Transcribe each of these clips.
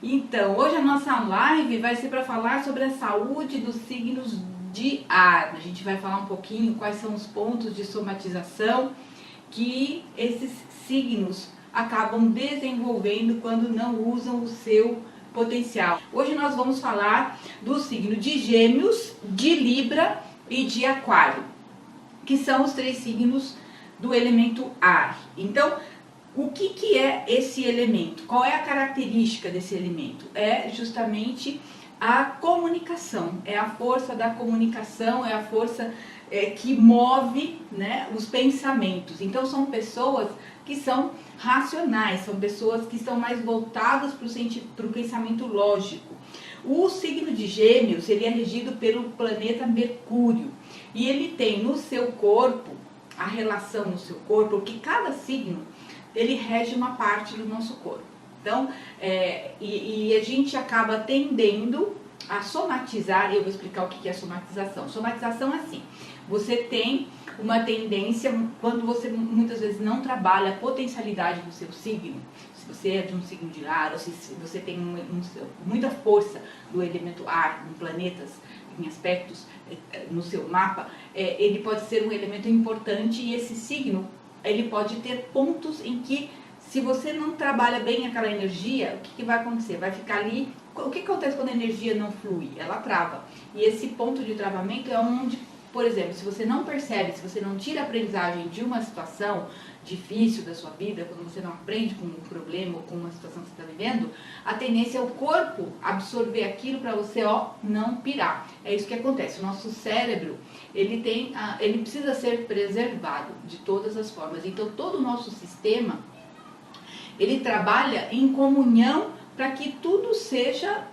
Então, hoje a nossa live vai ser para falar sobre a saúde dos signos de ar. A gente vai falar um pouquinho quais são os pontos de somatização que esses signos acabam desenvolvendo quando não usam o seu potencial. Hoje nós vamos falar do signo de Gêmeos, de Libra e de Aquário, que são os três signos do elemento ar. Então, o que é esse elemento? Qual é a característica desse elemento? É justamente a comunicação, é a força da comunicação, é a força que move, né, os pensamentos. Então são pessoas que são racionais, são pessoas que estão mais voltadas para o pensamento lógico. O signo de Gêmeos, ele é regido pelo planeta Mercúrio e ele tem no seu corpo, a relação no seu corpo, porque cada signo ele rege uma parte do nosso corpo. Então, a gente acaba tendendo a somatizar, e eu vou explicar o que é somatização. Somatização é assim, você tem uma tendência, quando você muitas vezes não trabalha a potencialidade do seu signo, se você é de um signo de ar, ou se você tem muita força do elemento ar, em planetas, em aspectos no seu mapa, ele pode ser um elemento importante e esse signo ele pode ter pontos em que, se você não trabalha bem aquela energia, o que vai acontecer? Vai ficar ali. O que acontece quando a energia não flui? Ela trava. E esse ponto de travamento é onde, por exemplo, se você não percebe, se você não tira a aprendizagem de uma situação difícil da sua vida, quando você não aprende com um problema ou com uma situação que você está vivendo, a tendência é o corpo absorver aquilo para você, não pirar. É isso que acontece. O nosso cérebro, ele precisa ser preservado de todas as formas. Então, todo o nosso sistema, ele trabalha em comunhão para que tudo seja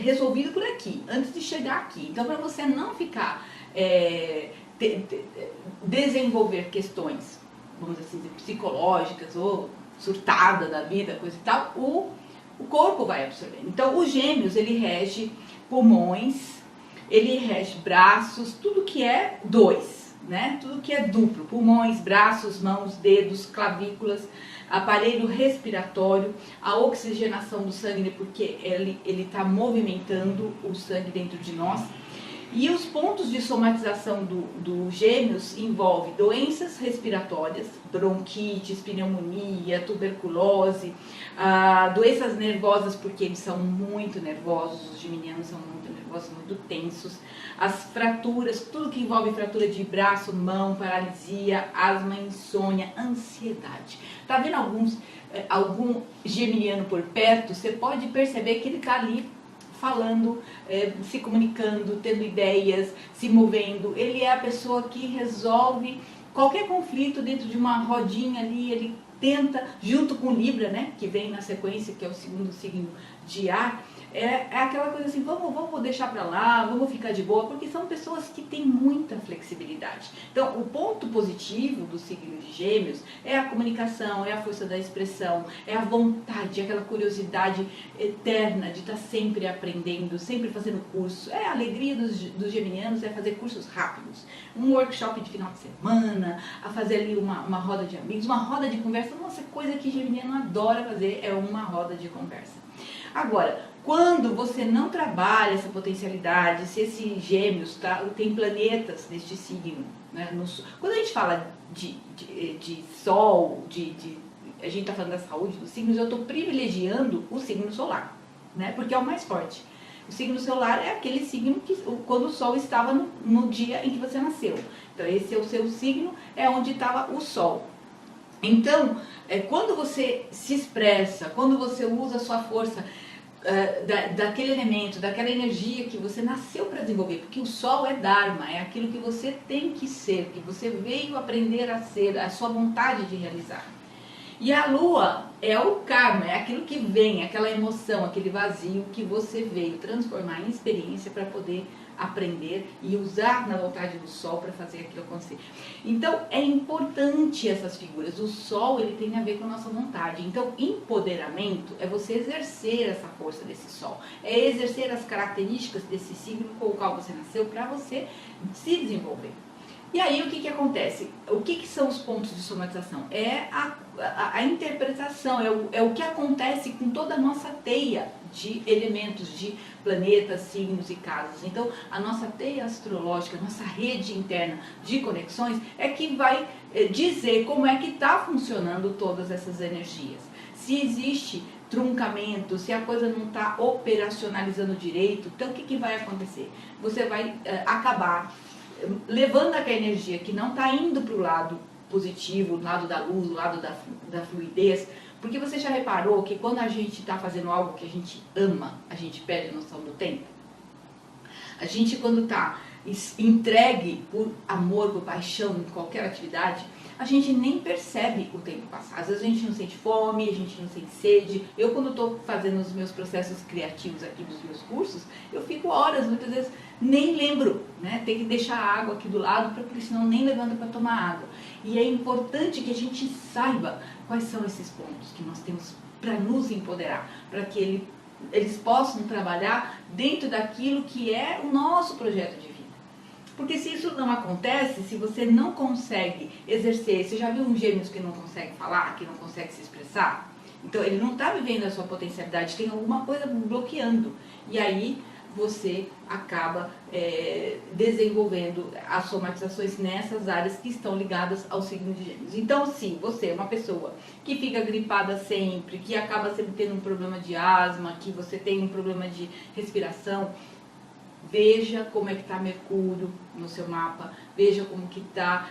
resolvido por aqui, antes de chegar aqui. Então, para você não ficar, desenvolver questões, vamos assim dizer, psicológicas ou surtada da vida, coisa e tal, o corpo vai absorvendo. Então, os Gêmeos, ele rege pulmões, ele rege braços, tudo que é dois, né? Tudo que é duplo, pulmões, braços, mãos, dedos, clavículas, aparelho respiratório, a oxigenação do sangue, porque ele está movimentando o sangue dentro de nós. E os pontos de somatização do Gêmeos envolvem doenças respiratórias, bronquites, pneumonia, tuberculose, doenças nervosas, porque eles são muito nervosos, os geminianos são muito nervosos, muito tensos, as fraturas, tudo que envolve fratura de braço, mão, paralisia, asma, insônia, ansiedade. Tá vendo algum geminiano por perto? Você pode perceber que ele tá ali falando, se comunicando, tendo ideias, se movendo. Ele é a pessoa que resolve qualquer conflito dentro de uma rodinha ali, ele tenta, junto com Libra, né, que vem na sequência, que é o segundo signo de ar, é aquela coisa assim, vamos deixar pra lá, vamos ficar de boa, porque são pessoas que têm muita flexibilidade. Então, o ponto positivo do signo de Gêmeos é a comunicação, é a força da expressão, é a vontade, aquela curiosidade eterna de estar sempre aprendendo, sempre fazendo curso. A alegria dos geminianos é fazer cursos rápidos, um workshop de final de semana, a fazer ali uma roda de amigos, uma roda de conversa. Nossa, coisa que geminiano adora fazer é uma roda de conversa. Agora, quando você não trabalha essa potencialidade, se esse Gêmeos tem planetas neste signo, né, quando a gente fala de Sol, a gente está falando da saúde dos signos, eu estou privilegiando o signo solar, né, porque é o mais forte. O signo solar é aquele signo que, quando o Sol estava no dia em que você nasceu. Então, esse é o seu signo, é onde estava o Sol. Então, quando você se expressa, quando você usa a sua força daquele elemento, daquela energia que você nasceu para desenvolver, porque o Sol é Dharma, é aquilo que você tem que ser, que você veio aprender a ser, a sua vontade de realizar. E a Lua é o karma, é aquilo que vem, aquela emoção, aquele vazio que você veio transformar em experiência para poder aprender e usar na vontade do Sol para fazer aquilo acontecer. Então, é importante essas figuras. O Sol, ele tem a ver com a nossa vontade. Então, empoderamento é você exercer essa força desse Sol. É exercer as características desse signo com o qual você nasceu para você se desenvolver. E aí o que acontece? O que são os pontos de somatização? É a interpretação, é o que acontece com toda a nossa teia de elementos, de planetas, signos e casas. Então, a nossa teia astrológica, a nossa rede interna de conexões é que vai dizer como é que está funcionando todas essas energias. Se existe truncamento, se a coisa não está operacionalizando direito, então o que vai acontecer? Você vai acabar levando aquela energia que não está indo para o lado positivo, o lado da luz, o lado da fluidez, porque você já reparou que quando a gente está fazendo algo que a gente ama, a gente perde a noção do tempo? A gente, quando está entregue por amor, por paixão em qualquer atividade, a gente nem percebe o tempo passar. Às vezes a gente não sente fome, a gente não sente sede. Eu, quando estou fazendo os meus processos criativos aqui dos meus cursos, eu fico horas, muitas vezes nem lembro, né? Tem que deixar a água aqui do lado, porque senão nem levanta para tomar água. E é importante que a gente saiba quais são esses pontos que nós temos para nos empoderar, para que eles possam trabalhar dentro daquilo que é o nosso projeto de vida. Porque se isso não acontece, se você não consegue exercer, você já viu um gêmeos que não consegue falar, que não consegue se expressar? Então ele não está vivendo a sua potencialidade, tem alguma coisa bloqueando. E aí você acaba desenvolvendo as somatizações nessas áreas que estão ligadas ao signo de Gêmeos. Então, se você é uma pessoa que fica gripada sempre, que acaba sempre tendo um problema de asma, que você tem um problema de respiração, veja como é que está Mercúrio no seu mapa, veja como que está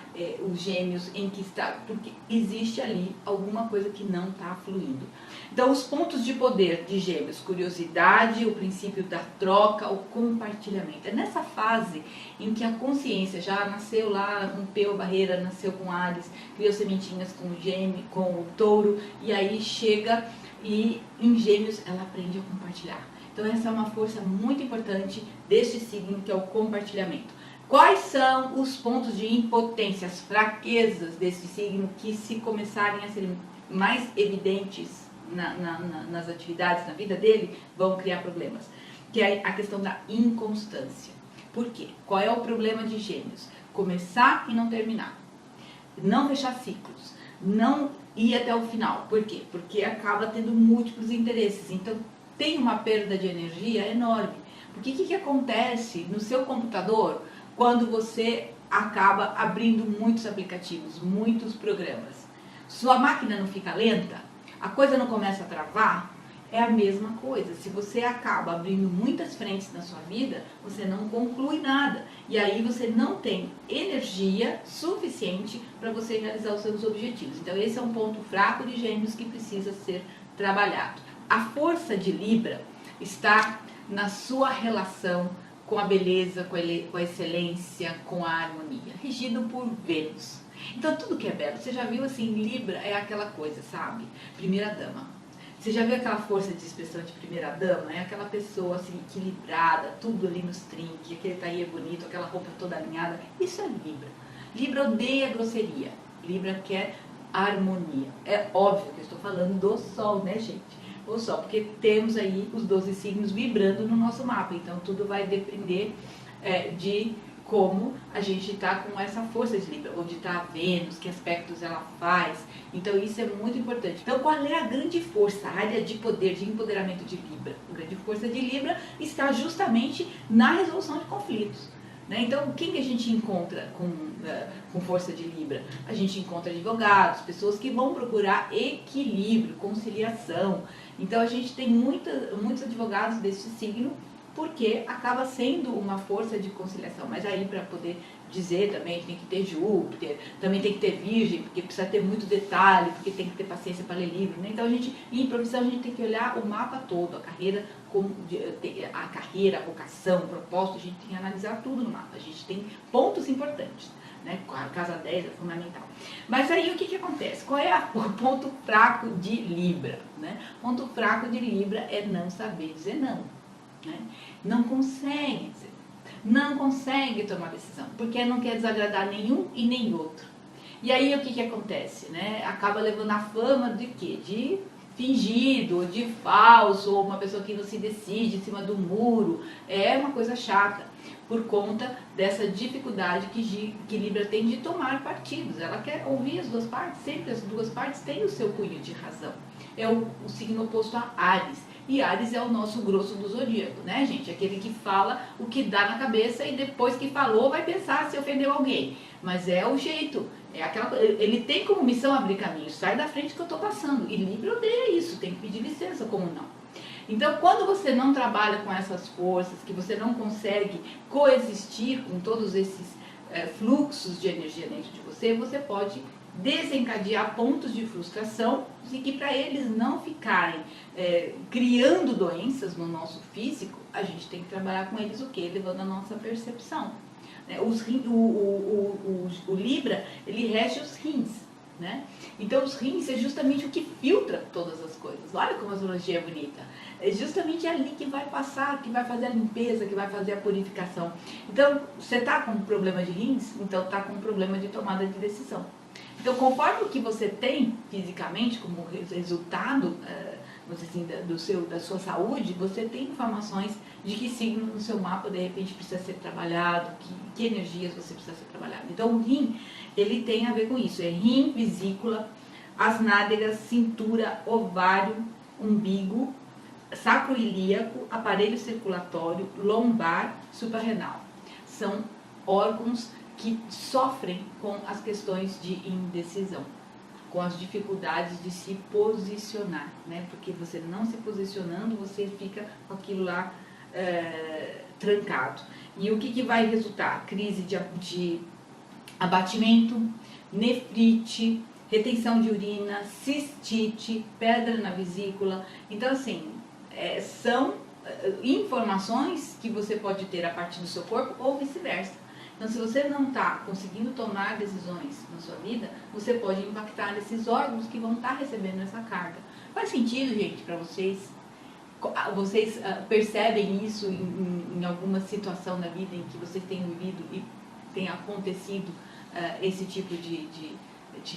os Gêmeos, em que está, porque existe ali alguma coisa que não está fluindo. Então, os pontos de poder de Gêmeos: curiosidade, o princípio da troca, o compartilhamento. É nessa fase em que a consciência já nasceu lá, rompeu a barreira, nasceu com Áries, criou sementinhas com o Gêmeo, com o Touro, e aí chega e em Gêmeos ela aprende a compartilhar. Então essa é uma força muito importante deste signo, que é o compartilhamento. Quais são os pontos de impotência, as fraquezas desse signo, que se começarem a ser mais evidentes nas atividades, na vida dele, vão criar problemas? Que é a questão da inconstância. Por quê? Qual é o problema de Gêmeos? Começar e não terminar. Não fechar ciclos. Não ir até o final. Por quê? Porque acaba tendo múltiplos interesses. Então, tem uma perda de energia enorme. Porque o que acontece no seu computador quando você acaba abrindo muitos aplicativos, muitos programas? Sua máquina não fica lenta? A coisa não começa a travar? É a mesma coisa. Se você acaba abrindo muitas frentes na sua vida, você não conclui nada. E aí você não tem energia suficiente para você realizar os seus objetivos. Então esse é um ponto fraco de Gêmeos que precisa ser trabalhado. A força de Libra está na sua relação com a beleza, com a excelência, com a harmonia, regido por Vênus. Então tudo que é belo, você já viu assim, Libra é aquela coisa, sabe? Primeira dama. Você já viu aquela força de expressão de primeira dama? É aquela pessoa assim, equilibrada, tudo ali nos trinques, aquele tailleur bonito, aquela roupa toda alinhada. Isso é Libra. Libra odeia grosseria. Libra quer harmonia. É óbvio que eu estou falando do Sol, né, gente? O Sol, porque temos aí os 12 signos vibrando no nosso mapa. Então tudo vai depender de como a gente está com essa força de Libra, onde está a Vênus, que aspectos ela faz. Então isso é muito importante. Então qual é a grande força, a área de poder, de empoderamento de Libra? A grande força de Libra está justamente na resolução de conflitos. Né? Então quem que a gente encontra com força de Libra? A gente encontra advogados, pessoas que vão procurar equilíbrio, conciliação. Então a gente tem muitos advogados desse signo, porque acaba sendo uma força de conciliação. Mas aí, para poder dizer também, tem que ter Júpiter, também tem que ter Virgem, porque precisa ter muito detalhe, porque tem que ter paciência para ler livro. Né? Então, em profissão, a gente tem que olhar o mapa todo, a carreira, a vocação, o propósito, a gente tem que analisar tudo no mapa. A gente tem pontos importantes. Né? A casa 10 é fundamental. Mas aí o que acontece? Qual é o ponto fraco de Libra? Né? O ponto fraco de Libra é não saber dizer não. Né? Não consegue dizer, não consegue tomar decisão, porque não quer desagradar nenhum e nem outro. E aí o que acontece? Né? Acaba levando a fama de quê? De fingido, ou de falso, ou uma pessoa que não se decide em cima do muro. É uma coisa chata, por conta dessa dificuldade que Libra tem de tomar partidos. Ela quer ouvir as duas partes, sempre as duas partes têm o seu cunho de razão. É o signo oposto a Áries. E Áries é o nosso grosso do zodíaco, né, gente? Aquele que fala o que dá na cabeça e depois que falou vai pensar se ofendeu alguém. Mas é o jeito. Ele tem como missão abrir caminho. Sai da frente que eu tô passando. E Libra odeia isso, tem que pedir licença, como não? Então, quando você não trabalha com essas forças, que você não consegue coexistir com todos esses fluxos de energia dentro de você, você pode desencadear pontos de frustração e que para eles não ficarem criando doenças no nosso físico, a gente tem que trabalhar com eles o quê? Levando a nossa percepção. O Libra, ele rege os rins, né? Então os rins é justamente o que filtra todas as coisas. Olha como a astrologia é bonita. É justamente ali que vai passar, que vai fazer a limpeza, que vai fazer a purificação. Então, você está com problema de rins? Então está com problema de tomada de decisão. Então, conforme o que você tem fisicamente, como resultado assim, da sua saúde, você tem informações de que signo no seu mapa, de repente, precisa ser trabalhado, que energias você precisa ser trabalhado. Então, o rim, ele tem a ver com isso. É rim, vesícula, as nádegas, cintura, ovário, umbigo, sacro ilíaco, aparelho circulatório, lombar, suprarrenal. São órgãos que sofrem com as questões de indecisão, com as dificuldades de se posicionar, né? Porque você não se posicionando, você fica com aquilo lá trancado. E o que vai resultar? Crise de abatimento, nefrite, retenção de urina, cistite, pedra na vesícula. Então, assim, são informações que você pode ter a partir do seu corpo ou vice-versa. Então, se você não está conseguindo tomar decisões na sua vida, você pode impactar esses órgãos que vão estar recebendo essa carga. Faz sentido, gente, para vocês? Vocês percebem isso em alguma situação da vida em que vocês têm vivido e tem acontecido esse tipo de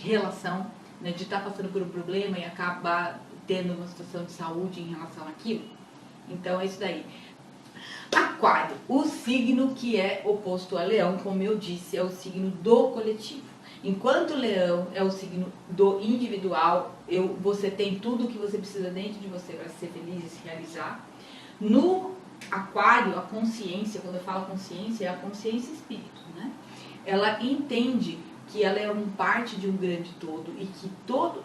relação, né, de estar passando por um problema e acabar tendo uma situação de saúde em relação àquilo? Então, é isso daí. Aquário, o signo que é oposto a Leão, como eu disse, é o signo do coletivo. Enquanto Leão é o signo do individual, você tem tudo o que você precisa dentro de você para ser feliz e se realizar. No Aquário, a consciência, quando eu falo consciência, é a consciência espírito, né? Ela entende que ela é parte de um grande todo e que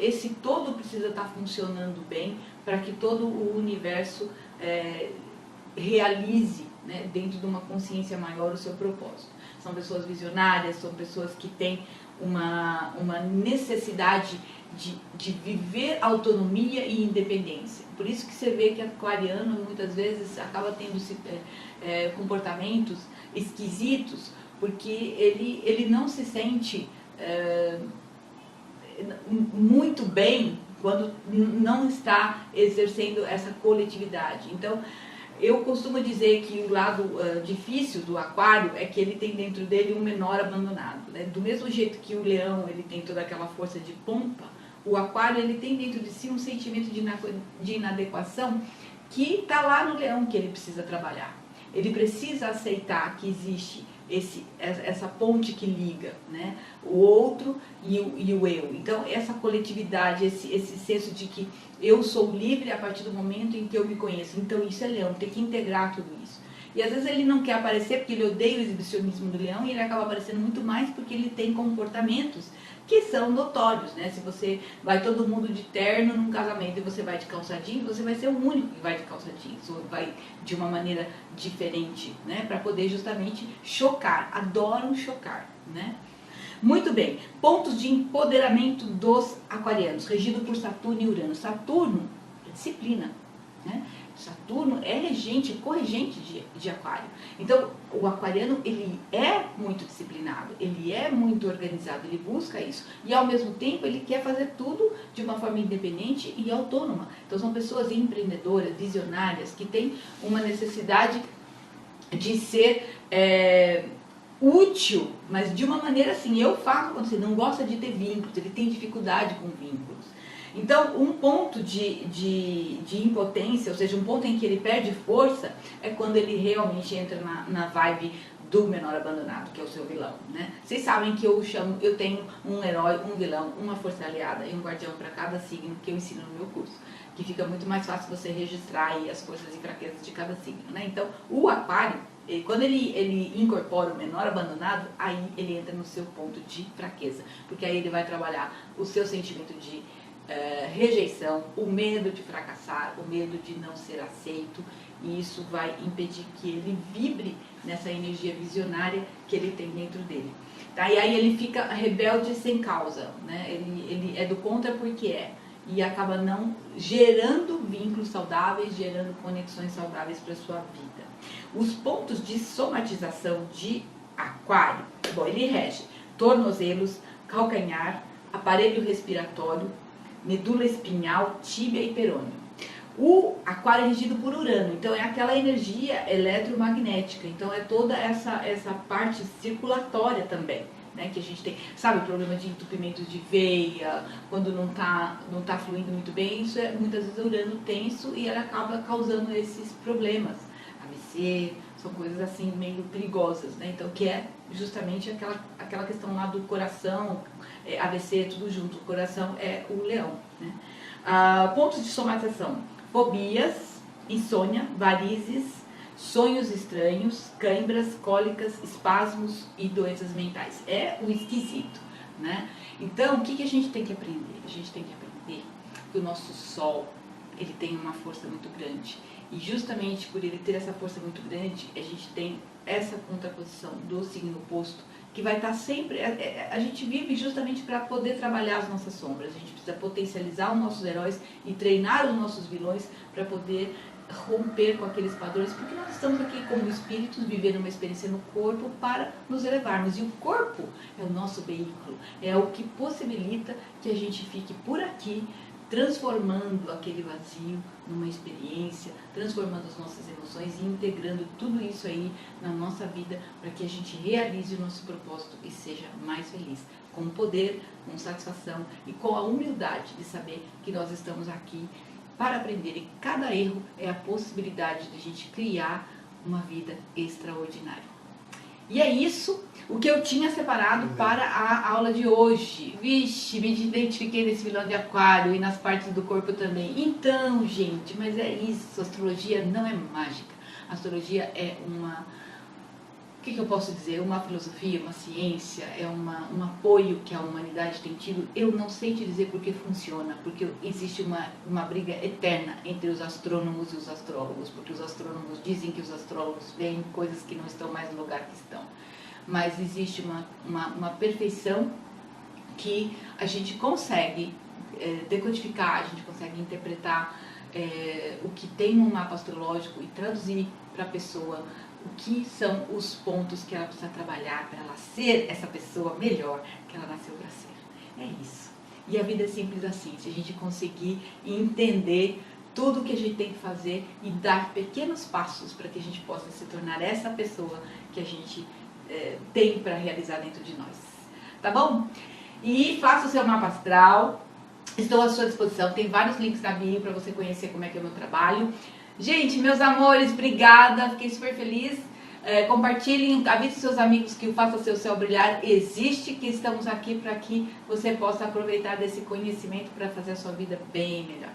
esse todo precisa estar funcionando bem para que todo o universo realize, né, dentro de uma consciência maior o seu propósito. São pessoas visionárias, são pessoas que têm uma necessidade de viver autonomia e independência. Por isso que você vê que aquariano muitas vezes acaba tendo comportamentos esquisitos, porque ele não se sente muito bem quando não está exercendo essa coletividade. Então, eu costumo dizer que o lado difícil do aquário é que ele tem dentro dele um menor abandonado, né? Do mesmo jeito que o leão ele tem toda aquela força de pompa, o aquário ele tem dentro de si um sentimento de inadequação que está lá no leão que ele precisa trabalhar. Ele precisa aceitar que existe essa ponte que liga, né, o outro e o eu. Então, essa coletividade, esse senso de que eu sou livre a partir do momento em que eu me conheço. Então, isso é leão, tem que integrar tudo isso. E às vezes ele não quer aparecer porque ele odeia o exibicionismo do leão e ele acaba aparecendo muito mais porque ele tem comportamentos que são notórios, né? Se você vai todo mundo de terno num casamento e você vai de calça jeans, você vai ser o único que vai de calça jeans, ou vai de uma maneira diferente, né? Para poder justamente chocar, adoram chocar, né? Muito bem, pontos de empoderamento dos aquarianos, regido por Saturno e Urano. Saturno é disciplina, né? Saturno é regente, corregente de aquário. Então, o aquariano, ele é muito disciplinado, ele é muito organizado, ele busca isso. E, ao mesmo tempo, ele quer fazer tudo de uma forma independente e autônoma. Então, são pessoas empreendedoras, visionárias, que têm uma necessidade de ser útil, mas de uma maneira assim, eu falo quando você não gosta de ter vínculos, ele tem dificuldade com vínculos. Então, um ponto de impotência, ou seja, um ponto em que ele perde força, é quando ele realmente entra na vibe do menor abandonado, que é o seu vilão, né? Vocês sabem que eu tenho um herói, um vilão, uma força aliada e um guardião para cada signo que eu ensino no meu curso, que fica muito mais fácil você registrar aí as forças e fraquezas de cada signo, né? Então, o aquário, quando ele incorpora o menor abandonado, aí ele entra no seu ponto de fraqueza, porque aí ele vai trabalhar o seu sentimento de rejeição, o medo de fracassar, o medo de não ser aceito, e isso vai impedir que ele vibre nessa energia visionária que ele tem dentro dele. Tá? E aí ele fica rebelde sem causa, né? Ele é do contra porque é, e acaba não gerando vínculos saudáveis, gerando conexões saudáveis para a sua vida. Os pontos de somatização de aquário, bom, ele rege tornozelos, calcanhar, aparelho respiratório, medula espinhal, tíbia e perônio. O aquário é regido por Urano, então é aquela energia eletromagnética, então é toda essa parte circulatória também, né, que a gente tem, sabe, problema de entupimento de veia, quando não tá fluindo muito bem, isso é muitas vezes Urano tenso e ela acaba causando esses problemas. AVC, são coisas assim meio perigosas, né, então que é justamente aquela questão lá do coração, AVC, tudo junto, o coração é o leão, né. Pontos de somatização: fobias, insônia, varizes, sonhos estranhos, cãibras, cólicas, espasmos e doenças mentais. É o esquisito, né? Então, o que a gente tem que aprender? A gente tem que aprender que o nosso Sol, ele tem uma força muito grande. E justamente por ele ter essa força muito grande, a gente tem essa contraposição do signo oposto, que vai estar sempre... A gente vive justamente para poder trabalhar as nossas sombras. A gente precisa potencializar os nossos heróis e treinar os nossos vilões para poder romper com aqueles padrões, porque nós estamos aqui como espíritos vivendo uma experiência no corpo para nos elevarmos, e o corpo é o nosso veículo, é o que possibilita que a gente fique por aqui transformando aquele vazio numa experiência, transformando as nossas emoções e integrando tudo isso aí na nossa vida para que a gente realize o nosso propósito e seja mais feliz, com poder, com satisfação e com a humildade de saber que nós estamos aqui para aprender, e cada erro é a possibilidade de a gente criar uma vida extraordinária. E é isso o que eu tinha separado para a aula de hoje. Vixe, me identifiquei nesse vilão de aquário e nas partes do corpo também. Então, gente, mas é isso, astrologia não é mágica. A astrologia é o que eu posso dizer? Uma filosofia, uma ciência, é um apoio que a humanidade tem tido. Eu não sei te dizer porque funciona, porque existe uma briga eterna entre os astrônomos e os astrólogos, porque os astrônomos dizem que os astrólogos veem coisas que não estão mais no lugar que estão. Mas existe uma perfeição que a gente consegue decodificar, a gente consegue interpretar o que tem no mapa astrológico e traduzir para a pessoa o que são os pontos que ela precisa trabalhar para ela ser essa pessoa melhor que ela nasceu para ser. É isso. E a vida é simples assim, se a gente conseguir entender tudo o que a gente tem que fazer e dar pequenos passos para que a gente possa se tornar essa pessoa que a gente tem para realizar dentro de nós. Tá bom? E faça o seu mapa astral. Estou à sua disposição. Tem vários links na bio para você conhecer como é que é o meu trabalho. Gente, meus amores, obrigada, fiquei super feliz. Compartilhem, avise seus amigos que o Faça Seu Céu Brilhar existe, que estamos aqui para que você possa aproveitar desse conhecimento para fazer a sua vida bem melhor.